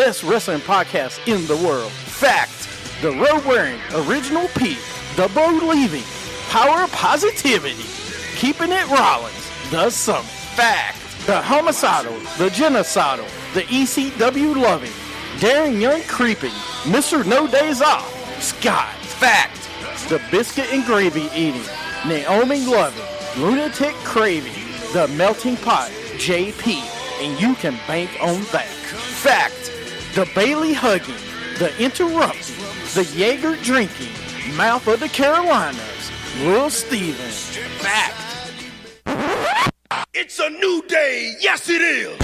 best wrestling podcast in the world. Fact, the road-wearing original Pete, the believing, power of positivity, keeping it Rollins, does some. Fact, the homicidal, the genocidal, the ECW loving, daring young creeping, Mr. No Days Off, Scott. Fact, the biscuit and gravy eating, Naomi loving, lunatic craving, the melting pot, JP, and you can bank on that. Fact, the Bailey hugging, the interrupting, the Jaeger drinking, mouth of the Carolinas, Lil Steven. Fact. It's a new day. Yes, it is.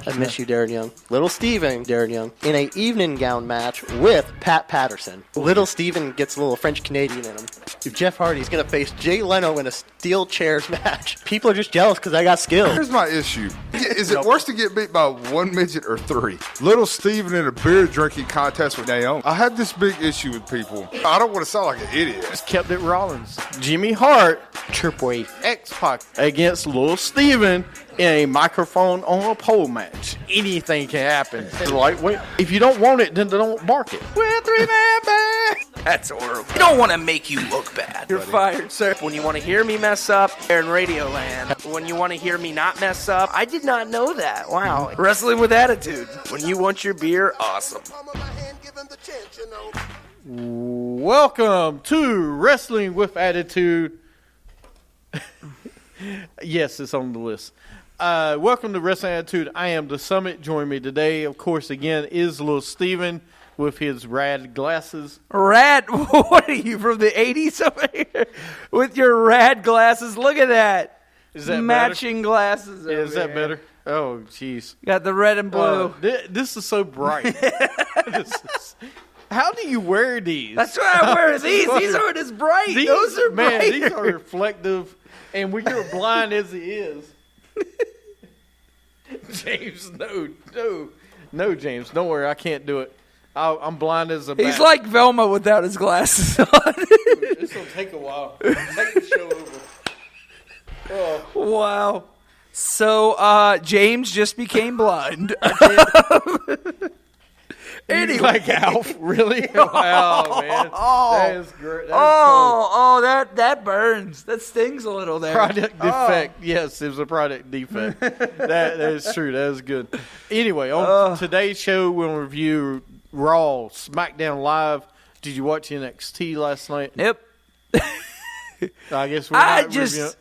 I miss you, Darren Young. Little Steven, Darren Young, in a evening gown match with Pat Patterson. Little Steven gets a little French Canadian in him. Jeff Hardy's going to face Jay Leno in a steel chairs match. People are just jealous because I got skills. Here's my issue. Is it worse to get beat by one midget or three? Little Steven in a beer drinking contest with Naomi. I have this big issue with people. I don't want to sound like an idiot. Just kept it Rollins. Jimmy Hart, Triple H, X-Pac against Lil Steven in a microphone on a pole match. Anything can happen. Lightweight. If you don't want it, then don't bark it. We're a three-man band. That's horrible. I don't want to make you look bad. You're fired, sir. When you want to hear me mess up, they're in Radioland. When you want to hear me not mess up, I did not know that. Wow. Wrestling with Attitude. When you want your beer, awesome. Welcome to Wrestling with Attitude. Yes, it's on the list. Welcome to Wrestling Attitude. I am the Summit. Join me today, of course, again, is Lil Steven with his rad glasses. Rad? What are you, from the 80s over here? With your rad glasses? Look at that. Is that matching better? Glasses over Is that here. better? Oh, jeez. Got the red and blue. This is so bright. How do you wear these? That's why I wear these. These aren't as bright. Those are brighter. Man, these are reflective. And when you're blind as he is. James, no, James, don't worry, I can't do it. I'm blind as a bat. He's like Velma without his glasses on. It's going to take a while. Take the show over. Oh. Wow. So, James just became blind. Anyway. Like Alf, really? Wow, man. That is great. That burns. That stings a little there. Product defect. Yes, it was a product defect. that is true. That is good. Anyway, on today's show, we'll review Raw, Smackdown Live. Did you watch NXT last night? Yep. I guess we're not reviewing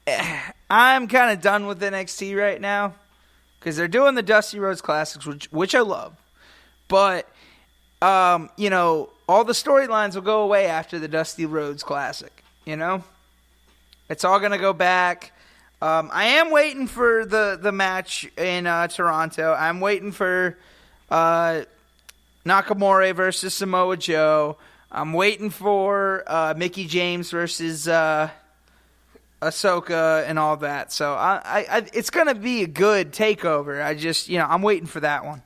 it. I'm kind of done with NXT right now because they're doing the Dusty Rhodes Classics, which I love. But, all the storylines will go away after the Dusty Rhodes Classic, It's all going to go back. I am waiting for the match in Toronto. I'm waiting for Nakamura versus Samoa Joe. I'm waiting for Mickie James versus Ahsoka and all that. So it's going to be a good takeover. I just, I'm waiting for that one.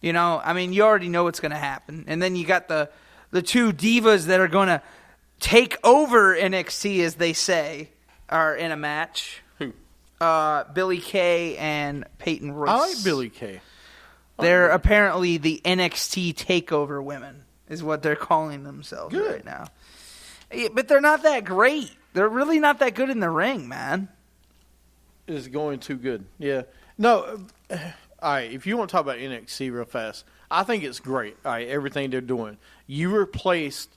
You already know what's going to happen. And then you got the two divas that are going to take over NXT, as they say, are in a match. Who? Billie Kay and Peyton Royce. I like Billie Kay. They're apparently the NXT takeover women, is what they're calling themselves right now. Yeah, but they're not that great. They're really not that good in the ring, man. It's going too good. Yeah. No, all right, if you want to talk about NXT real fast, I think it's great, all right, everything they're doing. You replaced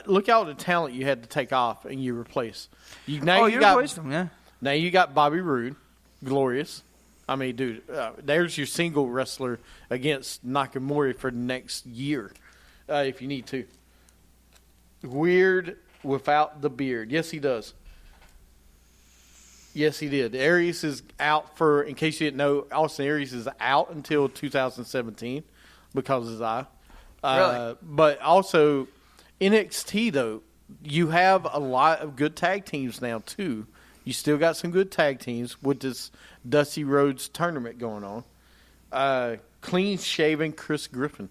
look at all the talent you had to take off, and you replaced. You replaced them, yeah. Now you got Bobby Roode, glorious. I mean, dude, there's your single wrestler against Nakamura for the next year, if you need to. Weird without the beard. Yes, he does. Yes, he did. Aries is out for, in case you didn't know, Austin Aries is out until 2017 because of his eye. Really? But also, NXT, though, you have a lot of good tag teams now, too. You still got some good tag teams with this Dusty Rhodes tournament going on. Clean-shaven Chris Griffin,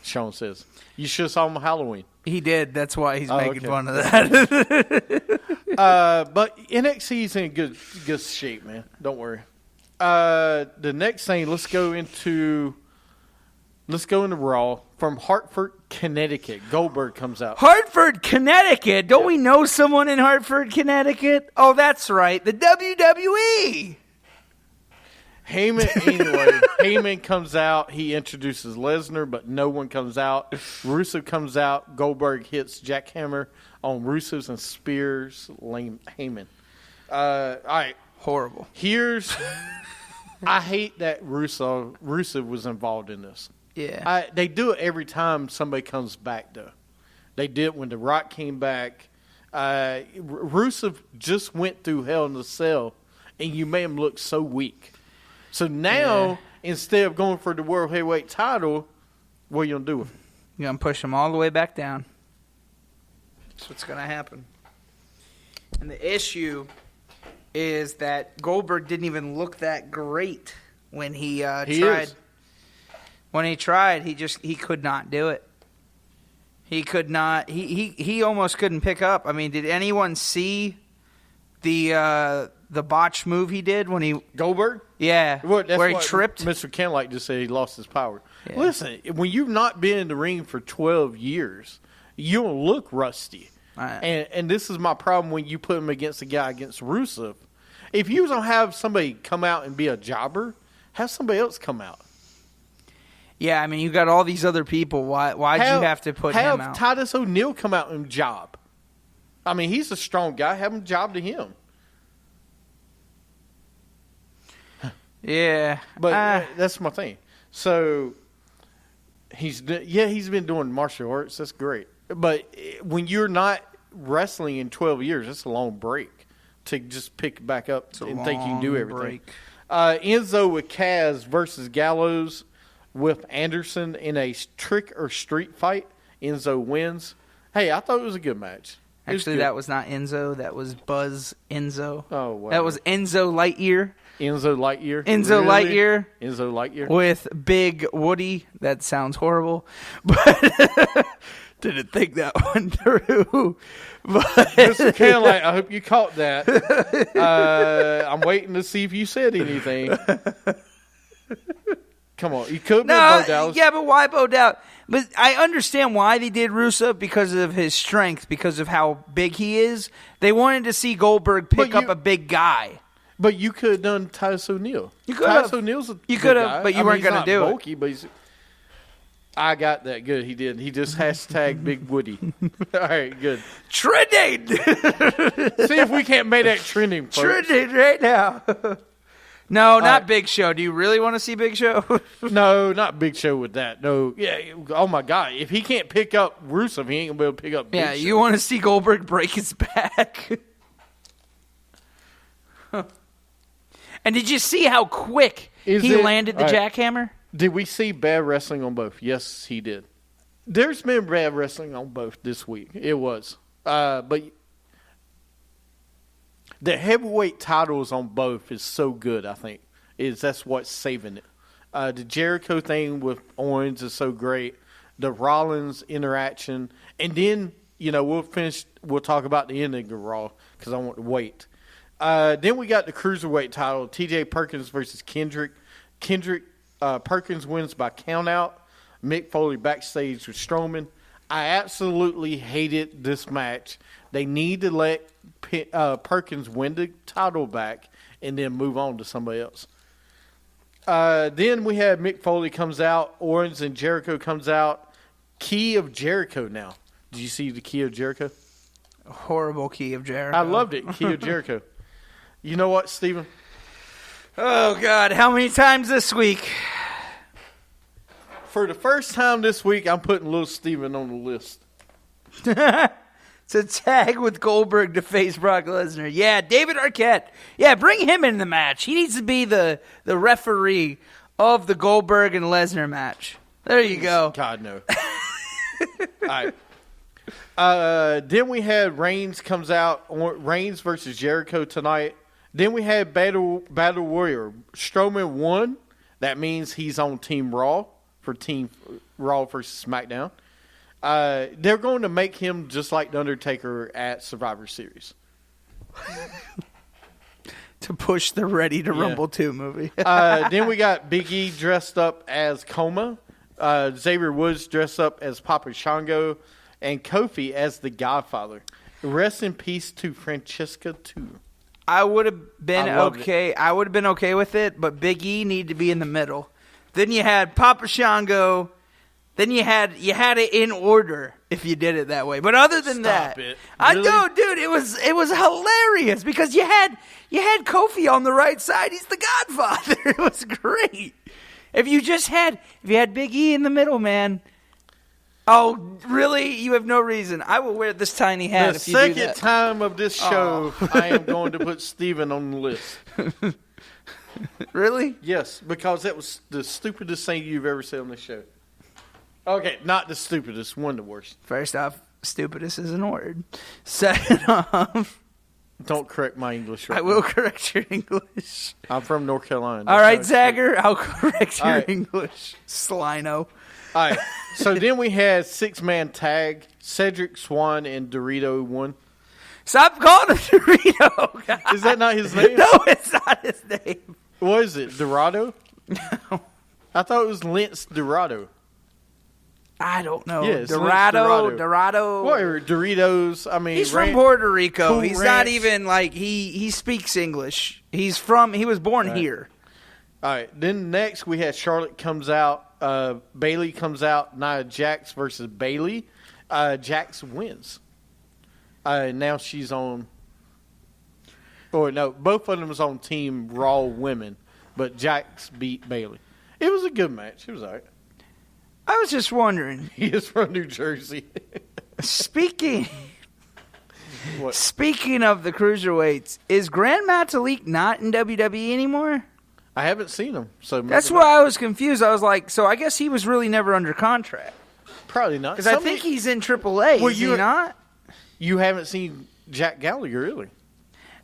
Sean says. You should have saw him on Halloween. He did. That's why he's making fun of that. But NXT's in good shape, man. Don't worry. The next thing, let's go into Let's go into Raw. From Hartford, Connecticut, Goldberg comes out. Hartford, Connecticut. Don't we know someone in Hartford, Connecticut? Oh, that's right. The WWE. Heyman comes out. He introduces Lesnar, but no one comes out. Rusev comes out. Goldberg hits jackhammer on Rusev's and spears Heyman. All right. Horrible. I hate that Rusev was involved in this. Yeah. They do it every time somebody comes back, though. They did it when The Rock came back. Rusev just went through Hell in a Cell, and you made him look so weak. So now, instead of going for the World Heavyweight title, what are you going to do with him? You're going to push him all the way back down. That's what's going to happen. And the issue is that Goldberg didn't even look that great when he tried. When he tried, he could not do it. He could not. He almost couldn't pick up. I mean, did anyone see the botch move he did when he Goldberg? Yeah, where he tripped. Mr. Kenlight just said he lost his power. Yeah. Listen, when you've not been in the ring for 12 years, you don't look rusty. And this is my problem when you put him against a guy against Rusev. If you don't have somebody come out and be a jobber, have somebody else come out. Yeah, I mean, you got all these other people. Why'd you have to put him out? Have Titus O'Neil come out and job. I mean, he's a strong guy. Have him job to him. Yeah. But that's my thing. So, he's been doing martial arts. That's great. But when you're not wrestling in 12 years, that's a long break to just pick back up and think you can do everything. Enzo with Kaz versus Gallows with Anderson in a trick or street fight. Enzo wins. Hey, I thought it was a good match. Actually, that was not Enzo. That was Buzz Enzo. Oh, wow. That was Enzo Lightyear. Enzo Lightyear? Enzo Lightyear. Enzo Lightyear. With Big Woody. That sounds horrible. But didn't think that one through. But Mr. Kenlight, I hope you caught that. I'm waiting to see if you said anything. Come on. You could be Bo Dallas. Yeah, but why Bo Dallas? But I understand why they did Rusev, because of his strength, because of how big he is. They wanted to see Goldberg pick up a big guy. But you could have done Titus O'Neil. You could have. Titus O'Neil's a You could have, but you weren't going to do bulky, but I got that good. He did. He just hashtag Big Woody. All right, good. Trending. See if we can't make that trending. Folks. Trending right now. No, not Big Show. Do you really want to see Big Show? No, not Big Show with that. No. Yeah. Oh, my God. If he can't pick up Rusev, he ain't going to be able to pick up Big Show. Yeah, you want to see Goldberg break his back. And did you see how quick he landed the jackhammer? Did we see bad wrestling on both? Yes, he did. There's been bad wrestling on both this week. It was. But the heavyweight titles on both is so good, I think. That's what's saving it. The Jericho thing with Owens is so great. The Rollins interaction. And then, we'll talk about the ending of Raw because I want to wait. Then we got the Cruiserweight title, T.J. Perkins versus Kendrick. Perkins wins by countout. Mick Foley backstage with Strowman. I absolutely hated this match. They need to let Perkins win the title back and then move on to somebody else. Then we had Mick Foley comes out. Owens and Jericho comes out. Key of Jericho now. Did you see the Key of Jericho? Horrible Key of Jericho. I loved it. Key of Jericho. You know what, Steven? Oh, God. How many times this week? For the first time this week, I'm putting little Steven on the list. It's a tag with Goldberg to face Brock Lesnar. Yeah, David Arquette. Yeah, bring him in the match. He needs to be the referee of the Goldberg and Lesnar match. There you go. God, no. All right. Then we had Reigns comes out. Reigns versus Jericho tonight. Then we had Battle Warrior. Strowman won. That means he's on Team Raw for Team Raw versus SmackDown. They're going to make him just like The Undertaker at Survivor Series. To push the Ready to Rumble 2 movie. Then we got Big E dressed up as Coma. Xavier Woods dressed up as Papa Shango, and Kofi as the Godfather. Rest in peace to Francesca too. I would have been okay. I would have been okay with it, but Big E needed to be in the middle. Then you had Papa Shango. Then you had it in order if you did it that way. But other than that, Really? I know, dude, it was hilarious because you had Kofi on the right side. He's the Godfather. It was great. If you had Big E in the middle, man. Oh, really? You have no reason. I will wear this tiny hat if you do that. The second time of this show, I am going to put Steven on the list. Really? Yes, because that was the stupidest thing you've ever said on this show. Okay, not the stupidest, one of the worst. First off, stupidest isn't a word. Second off, don't correct my English right I will correct your English. I'm from North Carolina. All right, Zagger, I'll correct your English. Slino. All right, so then we had 6-man tag. Cedric, Swan, and Dorito won. Stop calling him Dorito, guys. Is that not his name? No, it's not his name. What is it, Dorado? No. I thought it was Lance Dorado. I don't know. Yes, Dorado. Whatever, Doritos. I mean, he's from Puerto Rico. Cool He's Ranch. not even like he speaks English. He was born here. All right. Then next we had Charlotte comes out. Bailey comes out. Nia Jax versus Bailey. Jax wins. Now she's on. Or no, both of them was on Team Raw Women, but Jax beat Bailey. It was a good match. It was all right. I was just wondering. He is from New Jersey. Speaking What? Speaking of the cruiserweights, is Grand Metalik not in WWE anymore? I haven't seen him, so That's why I was confused. I was like, so I guess he was really never under contract. probably not. Because I think he's in AAA. Well, is he not? You haven't seen Jack Gallagher, really?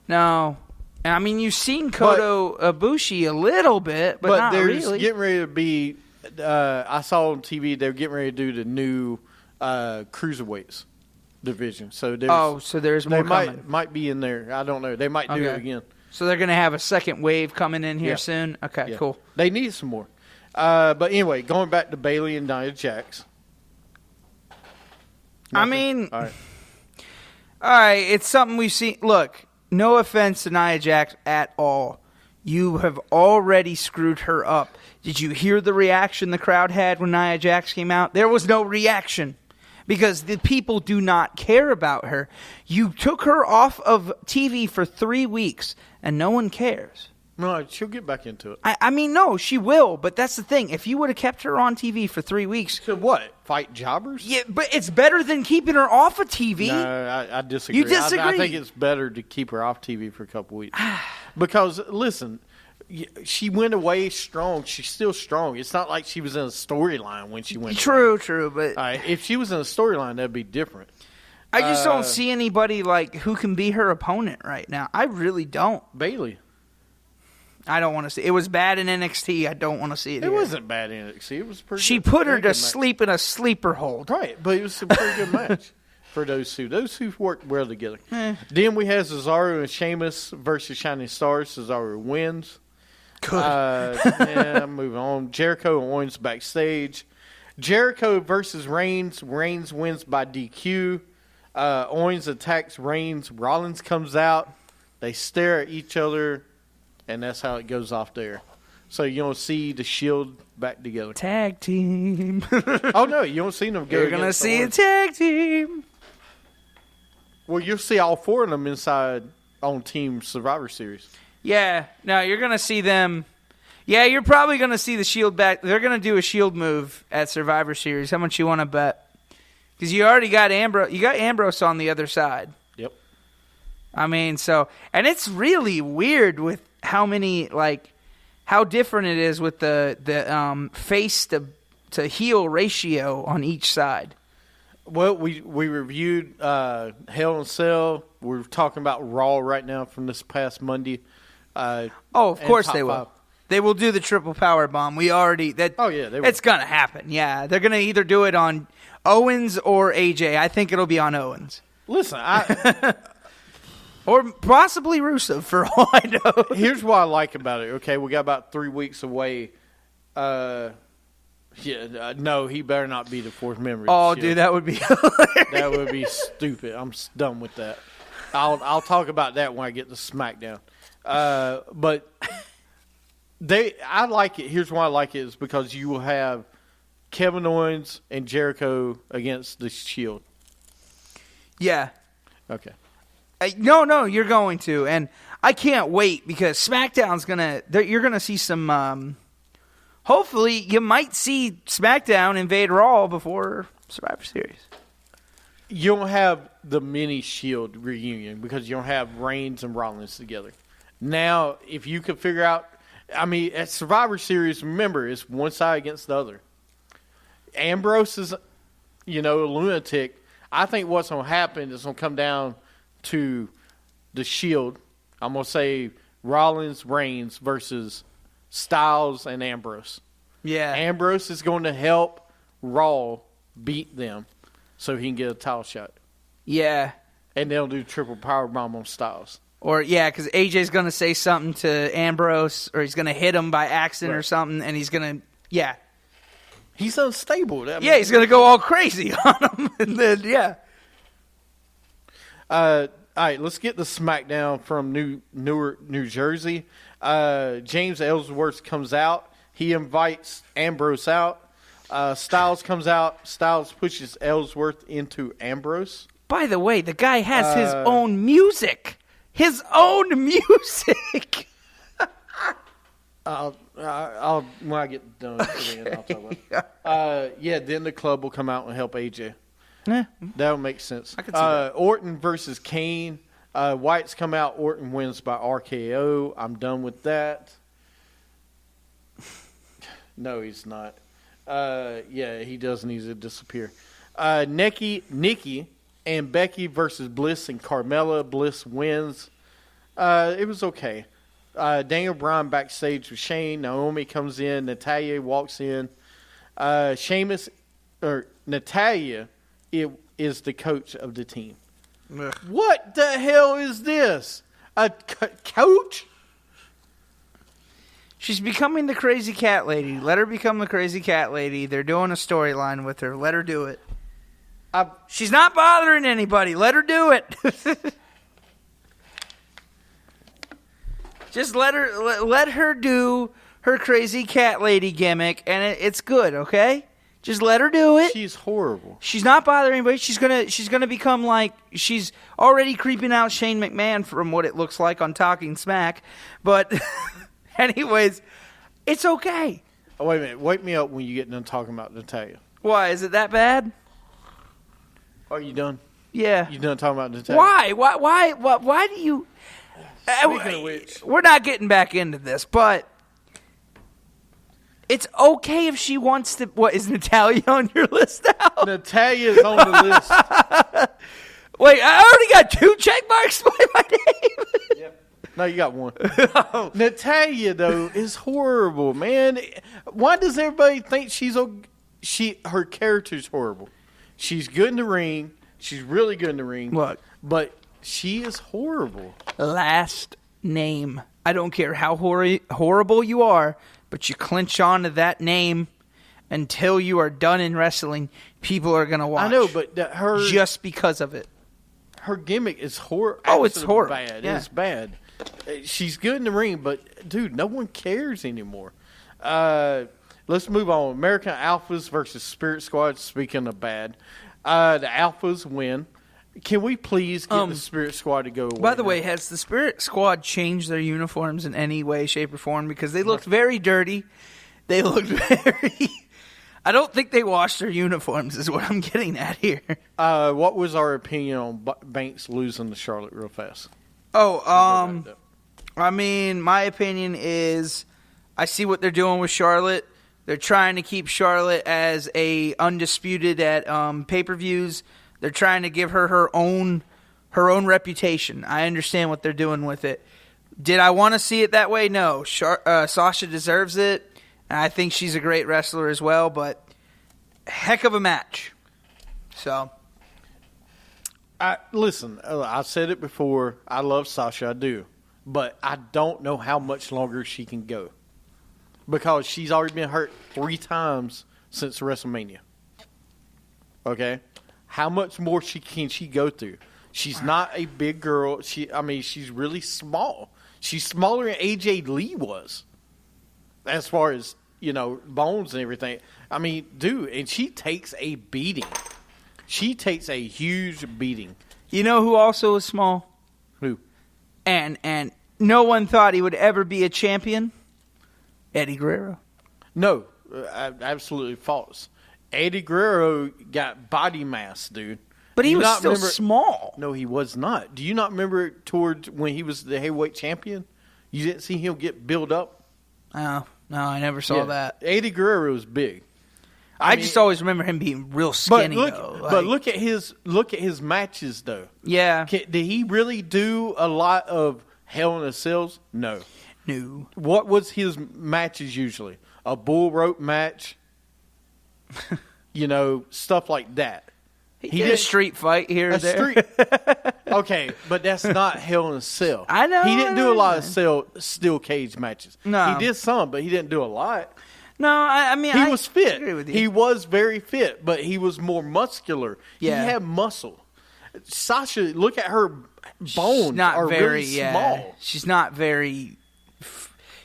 No. I mean, you've seen Kota Ibushi a little bit, but not there's really. getting ready to be. I saw on TV they're getting ready to do the new cruiserweights division. So there's more coming. Might be in there. I don't know. They might do it again. So they're going to have a second wave coming in here soon? Okay, cool. They need some more. But anyway, going back to Bailey and Nia Jax. I mean, all right, it's something we've seen. Look, no offense to Nia Jax at all. You have already screwed her up. Did you hear the reaction the crowd had when Nia Jax came out? There was no reaction because the people do not care about her. You took her off of TV for 3 weeks, and no one cares. No, she'll get back into it. I mean, no, she will, but that's the thing. If you would have kept her on TV for 3 weeks... So what? Fight jobbers? Yeah, but it's better than keeping her off of TV. No, I disagree. You disagree? I think it's better to keep her off TV for a couple weeks. Because, listen, she went away strong. She's still strong. It's not like she was in a storyline when she went away. True, but... All right, if she was in a storyline, that'd be different. I just don't see anybody like who can be her opponent right now. I really don't. Bailey. I don't want to see. It was bad in NXT. I don't want to see it. It here. wasn't bad in NXT. It was pretty. She good. put her to Good sleep in a sleeper hold. Right, but it was a pretty good match for those two. Those two worked well together. Then we had Cesaro and Sheamus versus Shining Stars. Cesaro wins. Good. Moving on. Jericho and Owens backstage. Jericho versus Reigns. Reigns wins by DQ. Owens attacks Reigns. Rollins comes out. They stare at each other. And that's how it goes off there. So you don't see the Shield back together. Tag team. Oh, no. You don't see them go You're going to see a tag team. Well, you'll see all four of them inside on Team Survivor Series. Yeah. No, you're going to see them. Yeah, you're probably going to see the Shield back. They're going to do a Shield move at Survivor Series. How much you want to bet? Because you already got Ambrose. You got Ambrose on the other side. Yep. I mean, so. And it's really weird with how many, like, how different it is with the face to heel ratio on each side. Well, we reviewed Hell in a Cell. We're talking about Raw right now from this past Monday. Of course they will. 5. They will do the triple power bomb. We already that. Oh yeah, they will. It's gonna happen. Yeah, they're gonna either do it on Owens or AJ. I think it'll be on Owens. Listen, Or possibly Rusev, for all I know. Here's what I like about it. Okay, we got about 3 weeks away. Yeah, no, he better not be the fourth member. Oh, of the Shield. dude, that would be hilarious. That would be stupid. I'm done with that. I'll talk about that when I get to SmackDown. But I like it. Here's why I like it is because you will have Kevin Owens and Jericho against the Shield. Yeah. Okay. No, you're going to, and I can't wait because SmackDown's you're gonna see some. Hopefully, you might see SmackDown invade Raw before Survivor Series. You don't have the mini Shield reunion because you don't have Reigns and Rollins together. Now, if you could figure out, at Survivor Series, remember, it's one side against the other. Ambrose is, a lunatic. I think what's going to happen is going to come down to the Shield. I'm going to say Rollins, Reigns versus Styles and Ambrose. Yeah. Ambrose is going to help Raw beat them so he can get a title shot. Yeah. And they'll do triple powerbomb on Styles. Or, yeah, because AJ's going to say something to Ambrose, or he's going to hit him by accident or something, and he's going to, yeah. He's unstable. He's going to go all crazy on him. And then, yeah. All right, let's get the SmackDown from New Jersey. James Ellsworth comes out. He invites Ambrose out. Styles comes out. Styles pushes Ellsworth into Ambrose. By the way, the guy has his own music. His own music. I'll when I get done, then I'll talk about it. Then the club will come out and help AJ. Yeah. That would make sense. I can see that. Orton versus Kane. White's come out. Orton wins by RKO. I'm done with that. No, he's not. He does need to disappear. Nikki and Becky versus Bliss and Carmella. Bliss wins. It was okay. Daniel Bryan backstage with Shane. Naomi comes in. Natalya walks in. Natalya is the coach of the team. Ugh. What the hell is this? A coach? She's becoming the crazy cat lady. Let her become the crazy cat lady. They're doing a storyline with her. Let her do it. She's not bothering anybody. Let her do it. Just let her do her crazy cat lady gimmick, and it's good. Okay, just let her do it. She's horrible. She's not bothering anybody. She's gonna become like she's already creeping out Shane McMahon from what it looks like on Talking Smack. But anyways, it's okay. Oh, wait a minute. Wake me up when you get done talking about Natalya. Why is it that bad? Are you done? Yeah. You done talking about Natalya? Why do you? Speaking of which, we're not getting back into this, but it's okay if she wants to. What is Natalya on your list now? Natalya's on the list. Wait, I already got 2 check marks by my name. Yep. No, you got 1. Natalya though is horrible, man. Why does everybody think her character's horrible? She's good in the ring. She's really good in the ring. Look, but she is horrible. Last name. I don't care how horrible you are, but you clinch on to that name until you are done in wrestling. People are going to watch. I know, but her just because of it. Her gimmick is horrible. Oh, it's horrible. Bad. Yeah. It's bad. She's good in the ring, but dude, no one cares anymore. Let's move on. American Alphas versus Spirit Squad. Speaking of bad, the Alphas win. Can we please get the Spirit Squad to go away? By the way, has the Spirit Squad changed their uniforms in any way, shape, or form? Because they looked very dirty. They looked very... I don't think they washed their uniforms is what I'm getting at here. What was our opinion on Banks losing to Charlotte real fast? I mean, my opinion is I see what they're doing with Charlotte. They're trying to keep Charlotte as a undisputed at pay-per-views. They're trying to give her her own reputation. I understand what they're doing with it. Did I want to see it that way? No. Sasha deserves it, and I think she's a great wrestler as well, but heck of a match. So, listen, I said it before. I love Sasha, I do. But I don't know how much longer she can go. Because she's already been hurt 3 times since WrestleMania. Okay? How much more can she go through? She's not a big girl. She's really small. She's smaller than AJ Lee was, as far as, bones and everything. I mean, dude, and she takes a beating. She takes a huge beating. You know who also is small? Who? And no one thought he would ever be a champion? Eddie Guerrero. No, absolutely false. Eddie Guerrero got body mass, dude. But he was still small. No, he was not. Do you not remember towards when he was the heavyweight champion? You didn't see him get built up? Oh, no, I never saw that. Eddie Guerrero was big. I just always remember him being real skinny, but look at his matches, though. Yeah. Did he really do a lot of Hell in a Cells? No. No. What was his matches usually? A bull rope match? Stuff like that. He did a street fight here or there. Okay, but that's not Hell in a Cell. I know. He didn't do a lot of steel cage matches. No. He did some, but he didn't do a lot. No, I mean, he was fit. I agree with you. He was very fit, but he was more muscular. Yeah. He had muscle. Sasha, look at her bones are really small. She's not very.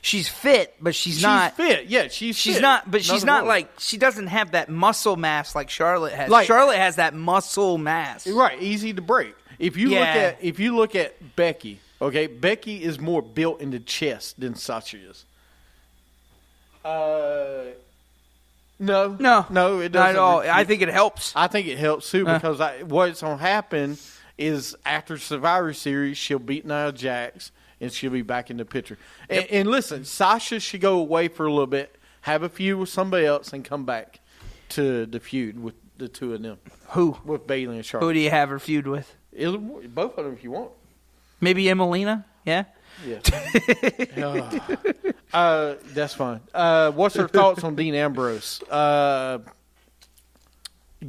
She's fit, but she's not. She's fit, yeah. She's fit. Not, but she's not like, she doesn't have that muscle mass like Charlotte has. Like, Charlotte has that muscle mass, right? Easy to break. If you look at Becky, okay, Becky is more built in the chest than Sasha is. No, it doesn't. Not at all. I think it helps. I think it helps too because what's going to happen is after Survivor Series, she'll beat Nia Jax and she'll be back in the picture. Yep. And listen, Sasha should go away for a little bit, have a feud with somebody else, and come back to the feud with the two of them. Who? With Bayley and Charlotte. Who do you have her feud with? Both of them if you want. Maybe Emelina? Yeah? Yeah. That's fine. What's her thoughts on Dean Ambrose?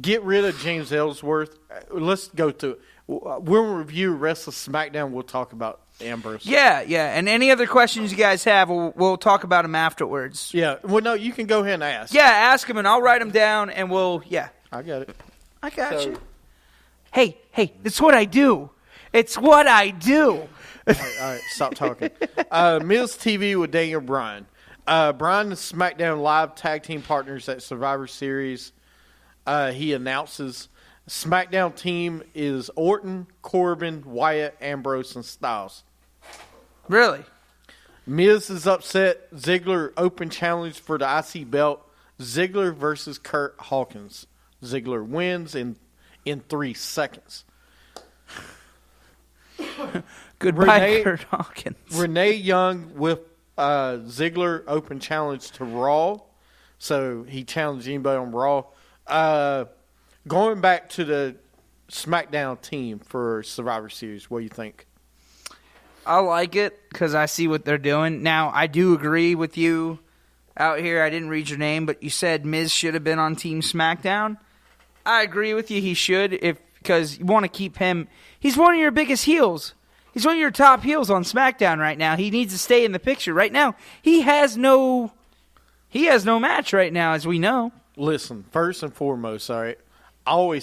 Get rid of James Ellsworth. Let's go to it. We'll review Wrestle SmackDown. We'll talk about Ambrose. Yeah. And any other questions you guys have, we'll talk about them afterwards. Yeah. Well, no, you can go ahead and ask. Yeah, ask them, and I'll write them down, and I got it. I got you. Hey, it's what I do. It's what I do. All right, stop talking. Miz TV with Daniel Bryan. Bryan and SmackDown Live tag team partners at Survivor Series. He announces SmackDown team is Orton, Corbin, Wyatt, Ambrose, and Styles. Really? Miz is upset. Ziggler open challenge for the IC belt. Ziggler versus Kurt Hawkins. Ziggler wins in 3 seconds. Goodbye, Kurt Hawkins. Renee Young with Ziggler open challenge to Raw. So he challenged anybody on Raw. Going back to the SmackDown team for Survivor Series, what do you think? I like it because I see what they're doing. Now, I do agree with you out here. I didn't read your name, but you said Miz should have been on Team SmackDown. I agree with you. He should, because you want to keep him. He's one of your biggest heels. He's one of your top heels on SmackDown right now. He needs to stay in the picture right now. He has no match right now, as we know. Listen, first and foremost, all right. I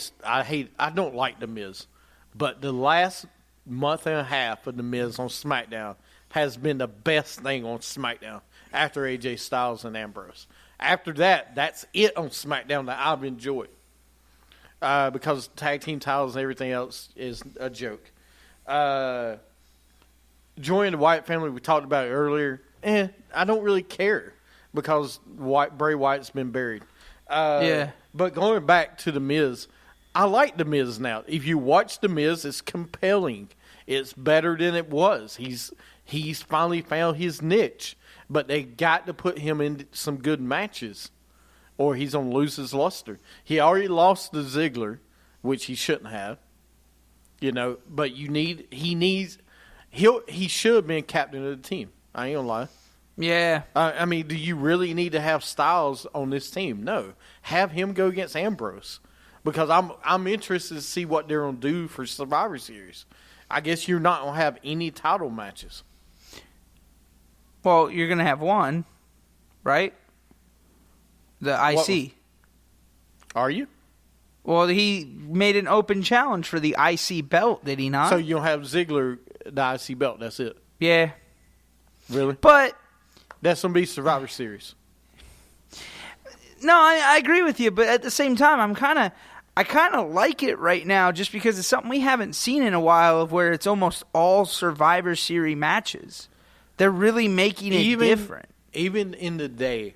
don't like The Miz, but the last month and a half of The Miz on SmackDown has been the best thing on SmackDown after AJ Styles and Ambrose. After that, that's it on SmackDown that I've enjoyed. Because tag team titles and everything else is a joke. Joining the Wyatt family, we talked about it earlier. I don't really care because Bray Wyatt's been buried. But going back to The Miz, I like The Miz now. If you watch The Miz, it's compelling. It's better than it was. He's finally found his niche. But they got to put him in some good matches, or he's going to lose his luster. He already lost to Ziggler, which he shouldn't have. But he should have been captain of the team. I ain't going to lie. Yeah. I mean, do you really need to have Styles on this team? No. Have him go against Ambrose. Because I'm interested to see what they're going to do for Survivor Series. I guess you're not going to have any title matches. Well, you're going to have one, right? The IC. Are you? Well, he made an open challenge for the IC belt, did he not? So you don't have Ziggler the IC belt. That's it. Yeah. Really? But That's going to be Survivor Series. no, I agree with you. But at the same time, I kind of like it right now just because it's something we haven't seen in a while of where it's almost all Survivor Series matches. They're really making it different. Even in the day,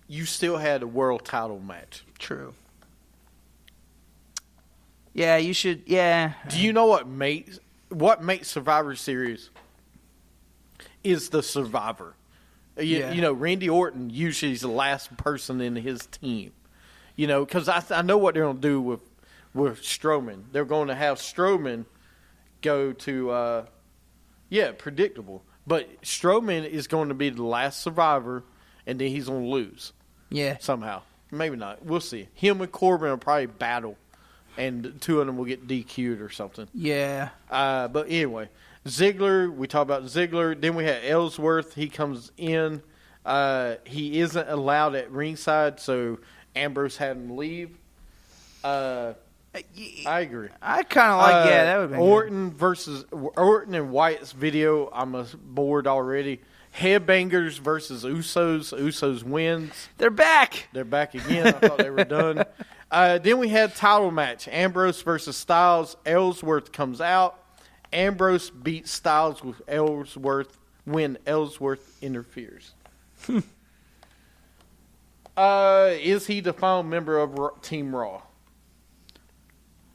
you still had a world title match. True. Yeah, you should. Yeah. Do you know what makes Survivor Series is the survivor? Yeah. You know, Randy Orton usually is the last person in his team. You know, because I know what they're going to do with Strowman. They're going to have Strowman go to, predictable. But Strowman is going to be the last survivor, and then he's going to lose. Yeah. Somehow. Maybe not. We'll see. Him and Corbin will probably battle, and two of them will get DQ'd or something. Yeah. But anyway, Ziggler, we talked about Ziggler. Then we had Ellsworth. He comes in. He isn't allowed at ringside, so Ambrose had him leave. I agree. I kind of like, that would be Orton and Wyatt's video. I'm bored already. Headbangers versus Usos. Usos wins. They're back. They're back again. I thought they were done. Then we had title match. Ambrose versus Styles. Ellsworth comes out. Ambrose beats Styles with Ellsworth when Ellsworth interferes. Is he the final member of Team Raw?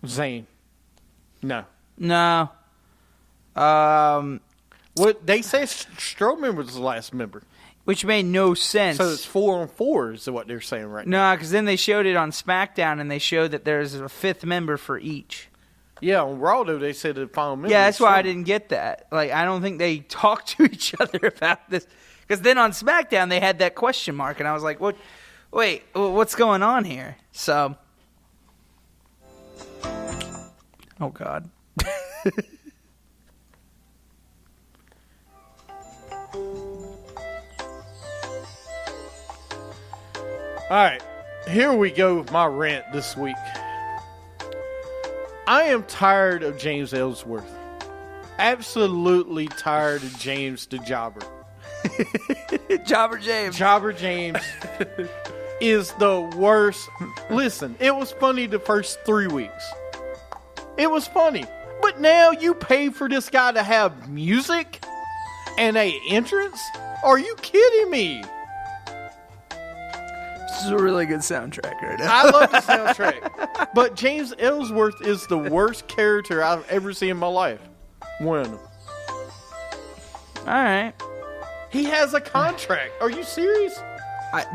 Zayn. No. No. What they say Strowman was the last member. Which made no sense. So it's 4-on-4 is what they're saying right now. No, because then they showed it on SmackDown, and they showed that there's a fifth member for each. Yeah, on Raw, though, they said the final member. Yeah, that's why I didn't get that. Like, I don't think they talked to each other about this. Because then on SmackDown, they had that question mark, and I was like, "What? Wait, what's going on here?" So, oh God. All right, here we go with my rant this week. I am tired of James Ellsworth. Absolutely tired of James the Jobber. Jobber James. Jobber James is the worst. Listen, it was funny the first 3 weeks. It was funny. But now you pay for this guy to have music and an entrance? Are you kidding me? This is a really good soundtrack right now. I love the soundtrack. But James Ellsworth is the worst character I've ever seen in my life. One of them. All right. He has a contract. Are you serious?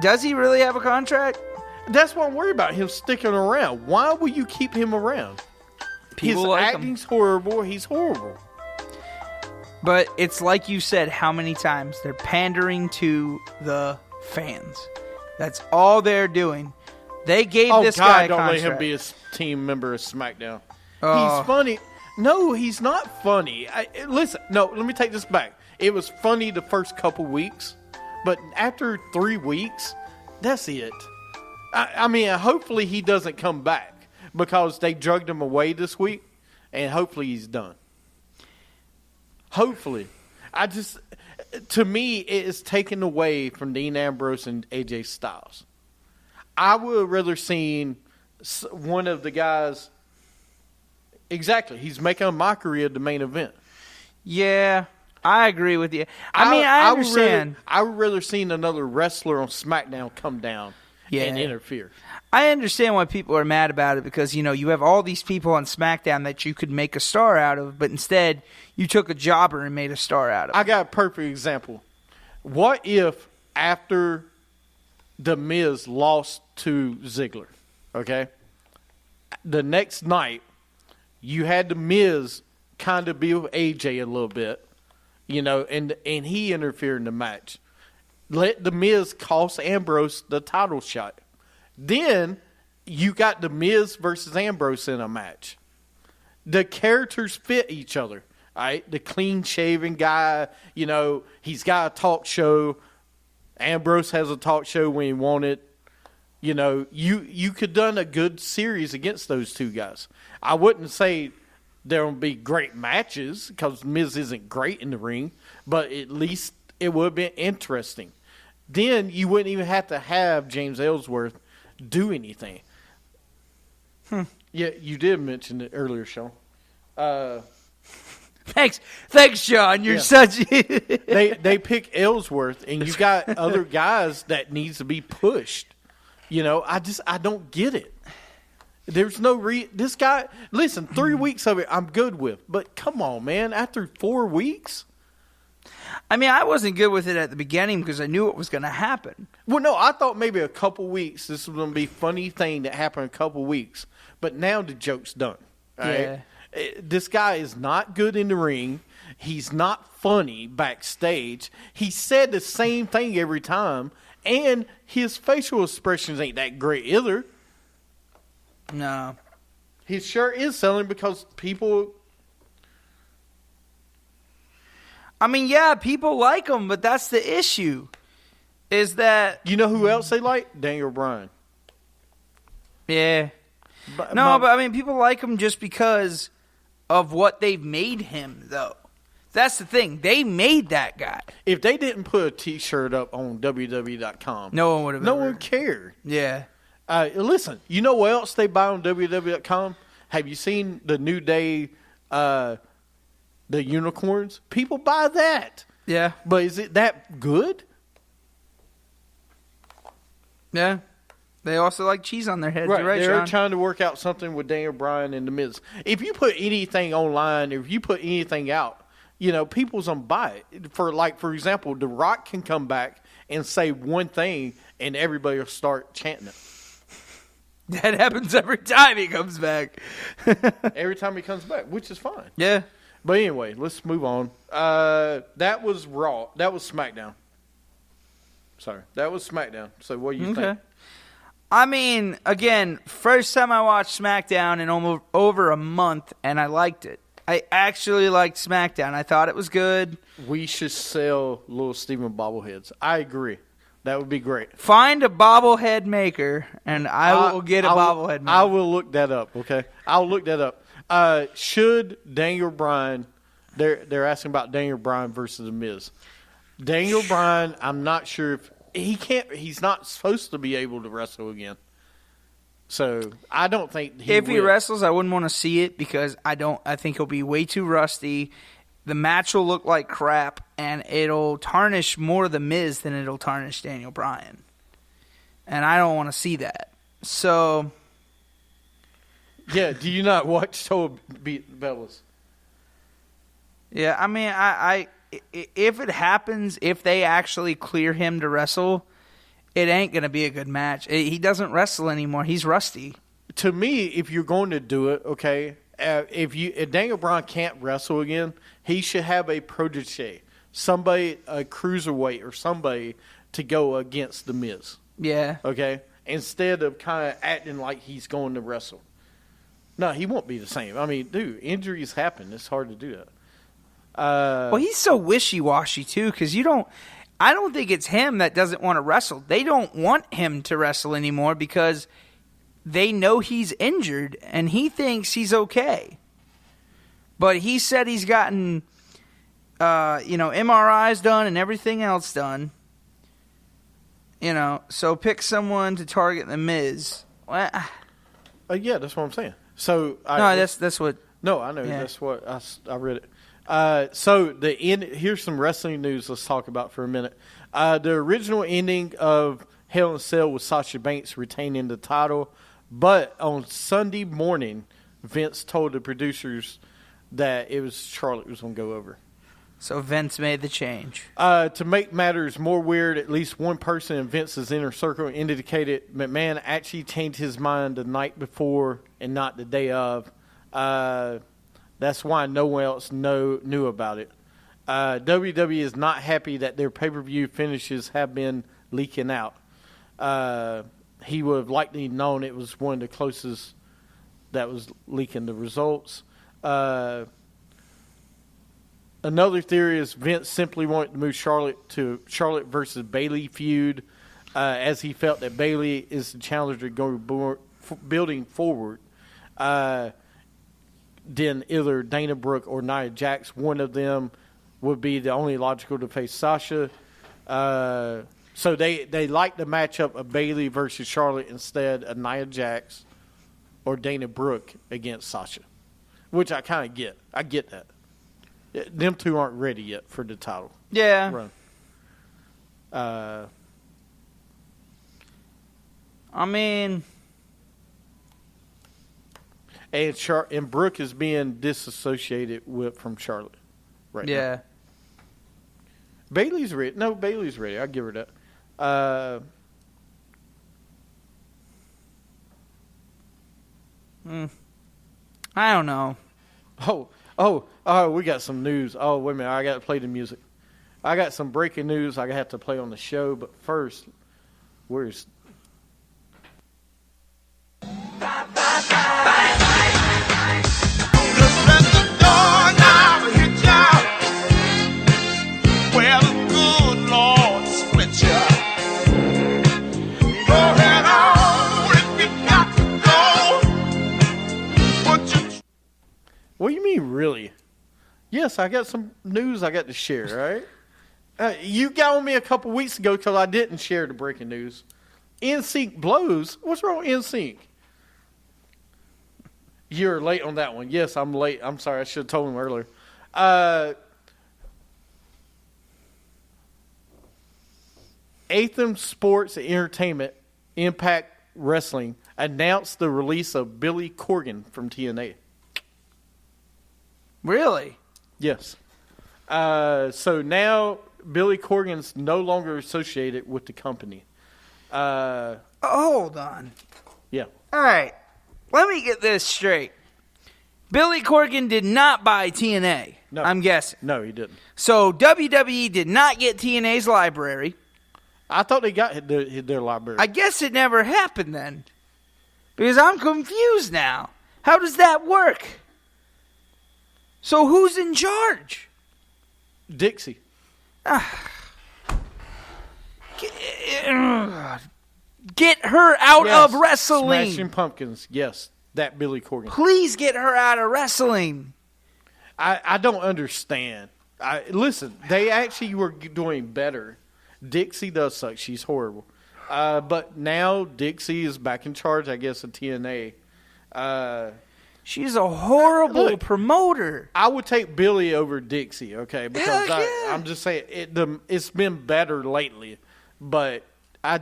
Does he really have a contract? That's what I'm worried about, him sticking around. Why will you keep him around? People His like acting's horrible. He's horrible. But it's like you said, how many times they're pandering to the fans. That's all they're doing. They gave this guy a don't contract. let him be a team member of SmackDown. Oh. He's funny. No, he's not funny. Listen, no, let me take this back. It was funny the first couple weeks, but after 3 weeks, that's it. I mean, hopefully he doesn't come back because they drugged him away this week, and hopefully he's done. Hopefully. To me, it is taken away from Dean Ambrose and AJ Styles. I would rather seen one of the guys. Exactly, he's making a mockery of the main event. Yeah, I agree with you. I understand. I would rather seen another wrestler on SmackDown come down and interfere. I understand why people are mad about it because, you have all these people on SmackDown that you could make a star out of, but instead you took a jobber and made a star out of. I got a perfect example. What if after The Miz lost to Ziggler, okay, the next night you had The Miz kind of be with AJ a little bit, and he interfered in the match. Let The Miz cost Ambrose the title shot. Then you got The Miz versus Ambrose in a match. The characters fit each other. All right? The clean-shaven guy, he's got a talk show. Ambrose has a talk show when he wanted. You know, you could done a good series against those two guys. I wouldn't say there will be great matches because Miz isn't great in the ring, but at least it would have been interesting. Then you wouldn't even have to have James Ellsworth do anything. Yeah, you did mention it earlier, Sean. Thanks, Sean. You're such. They pick Ellsworth, and you got other guys that needs to be pushed. You know, I don't get it. There's no this guy. Listen, 3 weeks of it I'm good with, but come on, man. After 4 weeks. I mean, I wasn't good with it at the beginning because I knew it was going to happen. Well, no, I thought maybe a couple weeks. This was going to be a funny thing that happened a couple weeks, but now the joke's done. Right? Yeah. This guy is not good in the ring. He's not funny backstage. He said the same thing every time, and his facial expressions ain't that great either. No. His shirt is selling because people... I mean, yeah, people like him, but that's the issue. Is that... You know who else they like? Daniel Bryan. Yeah. But I mean, people like him just because of what they've made him, though. That's the thing. They made that guy. If they didn't put a T-shirt up on WWE.com, no one would have. No one cared. Yeah. Listen, you know what else they buy on WWE.com? Have you seen the New Day, the unicorns? People buy that. Yeah. But is it that good? Yeah. They also like cheese on their heads. Right. Right, They're Sean? trying to work out something with Daniel Bryan and The Miz. If you put anything online, if you put anything out, you know, people's going to buy it. For example, The Rock can come back and say one thing and everybody will start chanting it. That happens every time he comes back. Every time he comes back, which is fine. Yeah. But anyway, let's move on. That was Raw. That was SmackDown. Sorry. That was SmackDown. So what do you think? I mean, again, first time I watched SmackDown in over a month, and I liked it. I actually liked SmackDown. I thought it was good. We should sell Little Steven bobbleheads. I agree. That would be great. Find a bobblehead maker, and I will get a bobblehead maker. I will look that up, okay? I'll look that up. Should Daniel Bryan, they're asking about Daniel Bryan versus The Miz. Daniel Bryan, I'm not sure if, he's not supposed to be able to wrestle again. So I don't think if he wrestles, I wouldn't want to see it because I think he'll be way too rusty. The match will look like crap, and it'll tarnish more The Miz than it'll tarnish Daniel Bryan. And I don't want to see that. So, yeah, do you not watch Total Bellas? Yeah, I mean, I if it happens, if they actually clear him to wrestle, it ain't going to be a good match. He doesn't wrestle anymore. He's rusty. To me, if you're going to do it, okay, if Daniel Bryan can't wrestle again, he should have a protege, somebody, a cruiserweight or somebody to go against The Miz. Yeah. Okay? Instead of kind of acting like he's going to wrestle. No, he won't be the same. I mean, dude, injuries happen. It's hard to do that. Well, he's so wishy-washy, too, because I don't think it's him that doesn't want to wrestle. They don't want him to wrestle anymore because they know he's injured, and he thinks he's okay. But he said he's gotten, MRIs done and everything else done. So pick someone to target The Miz. Well, yeah, that's what I'm saying. So that's what. No, I know. Yeah. That's what I read it. So here's some wrestling news. Let's talk about for a minute. The original ending of Hell in a Cell was Sasha Banks retaining the title, but on Sunday morning, Vince told the producers that it was Charlotte who was going to go over. So Vince made the change. To make matters more weird, at least one person in Vince's inner circle indicated McMahon actually changed his mind the night before and not the day of. That's why no one else knew about it. WWE is not happy that their pay-per-view finishes have been leaking out. He would have likely known it was one of the closest that was leaking the results. Another theory is Vince simply wanted to move Charlotte versus Bayley feud. as he felt that Bayley is the challenger building forward. Then either Dana Brooke or Nia Jax, one of them would be the only logical to face Sasha. So they like the matchup of Bayley versus Charlotte instead of Nia Jax or Dana Brooke against Sasha, which I kind of get. I get that. Them two aren't ready yet for the title Yeah. run. I mean, And Brooke is being disassociated from Charlotte right now. yeah. Bayley's ready. No, Bayley's ready. I'll give her that. I don't know. Oh, we got some news. Oh, wait a minute. I got to play the music. I got some breaking news I have to play on the show, but first, where's... What do you mean, really? Yes, I got some news I got to share, right? You got on me a couple weeks ago because I didn't share the breaking news. NSYNC blows. What's wrong with NSYNC? You're late on that one. Yes, I'm late. I'm sorry. I should have told him earlier. Anthem Sports and Entertainment, Impact Wrestling, announced the release of Billy Corgan from TNA. Really? Yes. So now Billy Corgan's no longer associated with the company. Hold on. Yeah. All right. Let me get this straight. Billy Corgan did not buy TNA. No. I'm guessing. No, he didn't. So WWE did not get TNA's library. I thought they got their library. I guess it never happened then. Because I'm confused now. How does that work? So who's in charge? Dixie. Get her out Yes. of wrestling. Smashing Pumpkins. Yes, that Billy Corgan. Please get her out of wrestling. I don't understand. Listen, they actually were doing better. Dixie does suck. She's horrible. But now Dixie is back in charge, I guess, of TNA. She's a horrible Look, promoter. I would take Billy over Dixie, okay? Because Hell yeah. I'm just saying it's been better lately, but I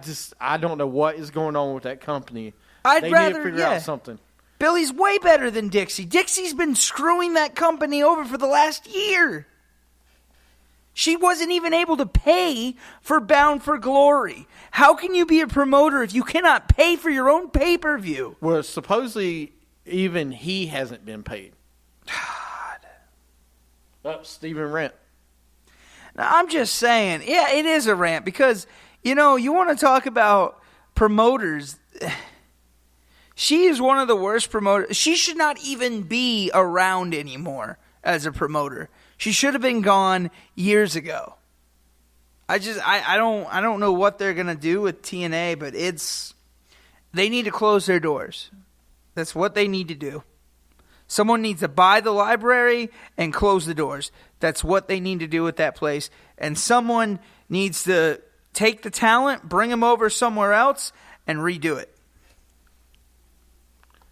don't know what is going on with that company. I'd they rather need to figure out something. Billy's way better than Dixie. Dixie's been screwing that company over for the last year. She wasn't even able to pay for Bound for Glory. How can you be a promoter if you cannot pay for your own pay-per-view? Well, supposedly even he hasn't been paid. God. Stephen Rant. Now, I'm just saying, yeah, it is a rant because, you want to talk about promoters. She is one of the worst promoters. She should not even be around anymore as a promoter. She should have been gone years ago. I don't know what they're going to do with TNA, but they need to close their doors. That's what they need to do. Someone needs to buy the library and close the doors. That's what they need to do with that place. And someone needs to take the talent, bring them over somewhere else, and redo it.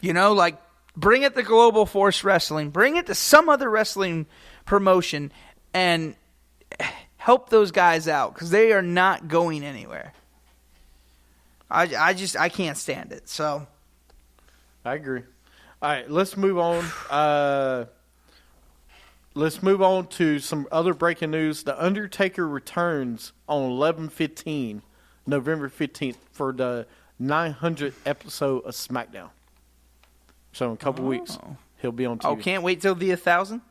Like bring it to Global Force Wrestling. Bring it to some other wrestling promotion and help those guys out because they are not going anywhere. I can't stand it. So I agree. All right, let's move on. Let's move on to some other breaking news. The Undertaker returns on 11/15, November 15th, for the 900th episode of Smackdown. So in a couple weeks, he'll be on TV. Oh, can't wait till the 1,000?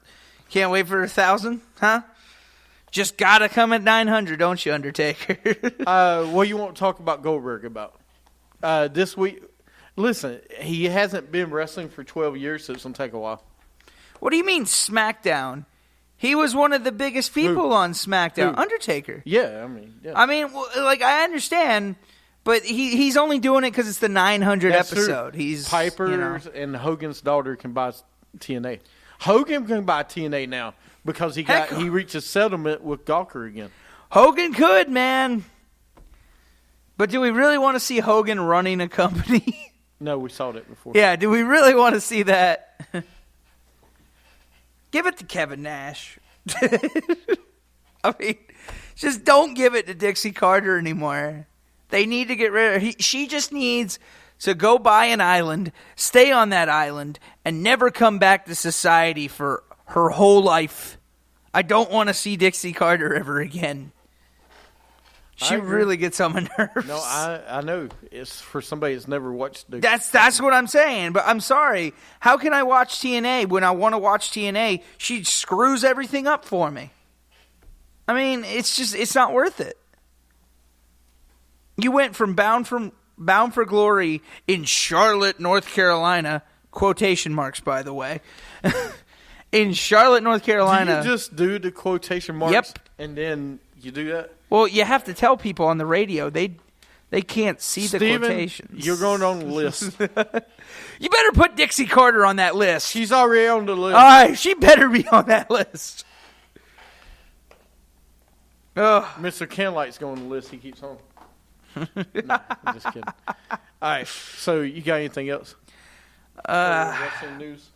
Can't wait for 1,000? Huh? Just gotta come at 900, don't you, Undertaker? What you want to talk about Goldberg about? This week, listen, he hasn't been wrestling for 12 years, so it's going to take a while. What do you mean, Smackdown? He was one of the biggest people on Smackdown. Who? Undertaker. Yeah, I mean, I understand But he's only doing it because it's the 900 That's episode. true. He's Piper's and Hogan's daughter can buy TNA. Hogan can buy TNA now because he reached a settlement with Gawker again. Hogan could, man. But do we really want to see Hogan running a company? No, we saw that before. Yeah, do we really want to see that? Give it to Kevin Nash. I mean, just don't give it to Dixie Carter anymore. They need to get rid of her. She just needs to go buy an island, stay on that island, and never come back to society for her whole life. I don't want to see Dixie Carter ever again. She really gets on my nerves. No, I know. It's for somebody that's never watched the... That's what I'm saying, but I'm sorry. How can I watch TNA when I want to watch TNA? She screws everything up for me. I mean, it's not worth it. You went from Bound for Glory in Charlotte, North Carolina, quotation marks, by the way, in Charlotte, North Carolina. Do you just do the quotation marks? Yep. And then you do that? Well, you have to tell people on the radio. They can't see the quotations. You're going on the list. You better put Dixie Carter on that list. She's already on the list. All right, she better be on that list. Mr. Kenlight's going on the list. He keeps on. No, I'm just kidding. All right, so you got anything else? Wrestling news?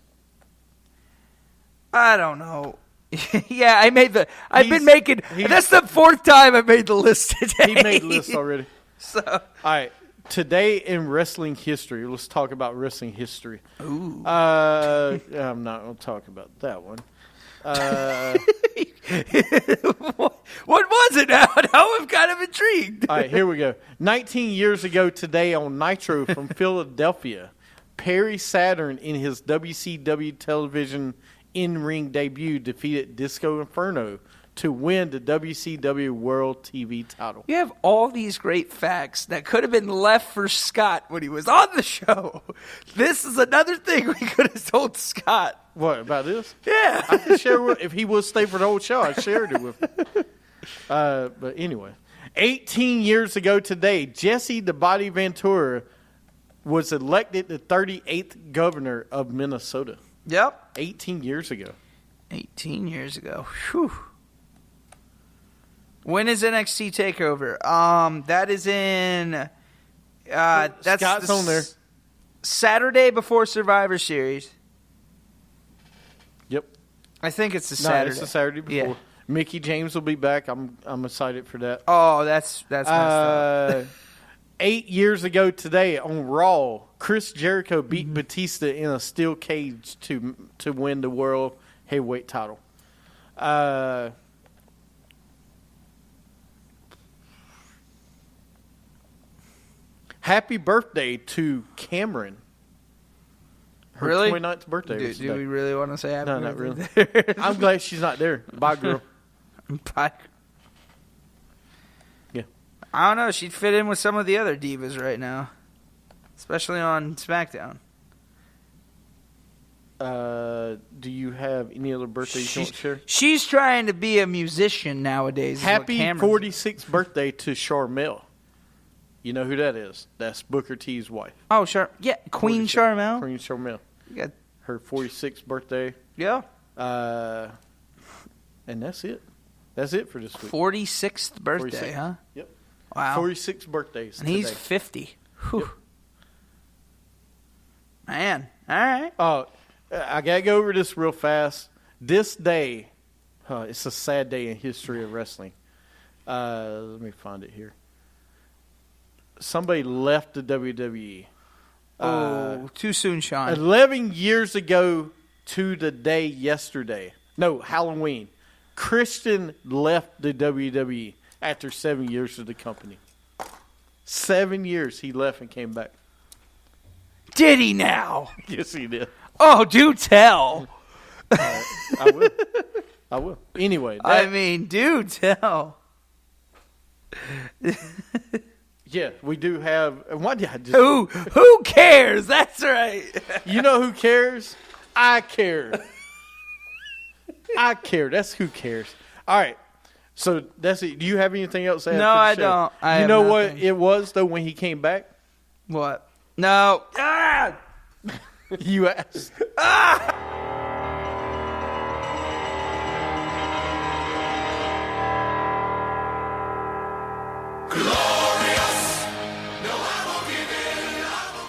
I don't know. Yeah, that's the fourth time I made the list today. He made the list already. So, all right, today in wrestling history, let's talk about wrestling history. Ooh. I'm not going to talk about that one. What was it now? Now I'm kind of intrigued. All right, here we go. 19 years ago today on Nitro from Philadelphia, Perry Saturn in his WCW television in-ring debut defeated Disco Inferno to win the WCW World TV title. You have all these great facts that could have been left for Scott when he was on the show. This is another thing we could have told Scott. What, about this? Yeah. I could share if he would stay for the whole show, I shared it with him. But anyway, 18 years ago today, Jesse the Body Ventura was elected the 38th governor of Minnesota. Yep. 18 years ago. 18 years ago. Whew. When is NXT TakeOver? That is in... that's Scott's on there. Saturday before Survivor Series. Yep. I think it's the Saturday. It's the Saturday before. Yeah. Mickey James will be back. I'm excited for that. Oh, that's messed up. 8 years ago today on Raw, Chris Jericho beat Batista in a steel cage to win the World Heavyweight title. Happy birthday to Cameron. Her Really? 29th birthday was Do today. we really want to say happy No, not birthday? really. I'm glad she's not there. Bye, girl. Bye. Yeah. I don't know. She'd fit in with some of the other divas right now, especially on SmackDown. Do you have any other birthdays you want to share? She's trying to be a musician nowadays. Happy 46th birthday to Charmel. You know who that is? That's Booker T's wife. Oh, sure. Yeah, Queen Charmel. Queen Charmel. Yeah. Her 46th birthday. Yeah. And that's it. That's it for this week. 46th birthday, 46. huh? Yep. Wow. 46 birthdays And he's today. 50. Whew. Yep. Man. All right. Oh, I got to go over this real fast. This day, it's a sad day in history of wrestling. Let me find it here. Somebody left the WWE. Too soon, Sean. 11 years ago to the day yesterday. No, Halloween. Christian left the WWE after 7 years of the company. 7 years he left and came back. Did he now? Yes, he did. Oh, do tell. I will. I will. Anyway. I mean, do tell. Yeah, we do have. Why did I just? Who cares? That's right. You know who cares? I care. I care. That's who cares. All right. So that's it. Do you have anything else to add? No, for the I show? don't. I You have know nothing. what it was though when he came back? What? No. Ah! You asked.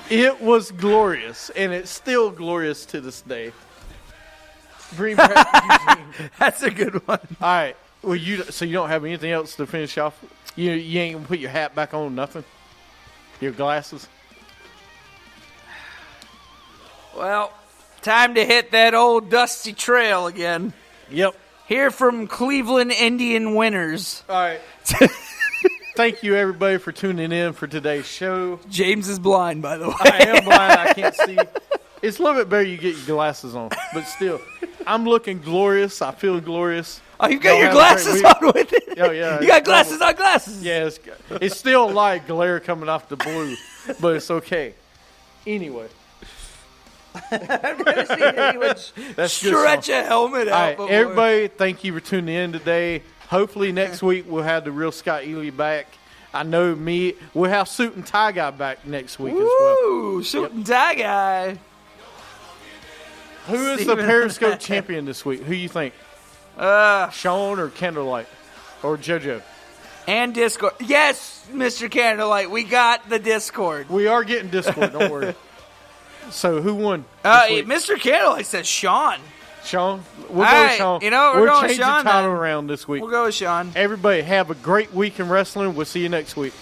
It was glorious, and it's still glorious to this day. Bring back Eugene. That's a good one. All right. Well, so you don't have anything else to finish off? You ain't gonna put your hat back on? Nothing. Your glasses. Well, time to hit that old dusty trail again. Yep. Here from Cleveland Indian Winners. All right. Thank you, everybody, for tuning in for today's show. James is blind, by the way. I am blind. I can't see. It's a little bit better you get your glasses on. But still, I'm looking glorious. I feel glorious. Oh, you got Y'all your have a great glasses week. on with it? Oh, yeah. You got glasses on glasses. Yeah, it's still a light glare coming off the blue, but it's okay. Anyway. I've never seen anyone That's good stretch song. a helmet All out right, before. everybody, thank you for tuning in today. Hopefully next week we'll have the real Scott Ely back. I know we'll have Suit and Tie Guy back next week as well. Ooh, suit and tie guy. Who is the Steven. Periscope champion this week? Who you think? Sean or Candlelight? Or JoJo? And Discord. Yes, Mr. Candlelight, we got the Discord. We are getting Discord, don't worry. So who won this week? Mr. Candlelight says Sean. Sean? We'll go All with right, Sean. you know, we're we'll going change Sean the title then. around this week. We'll go with Sean. Everybody, have a great week in wrestling. We'll see you next week.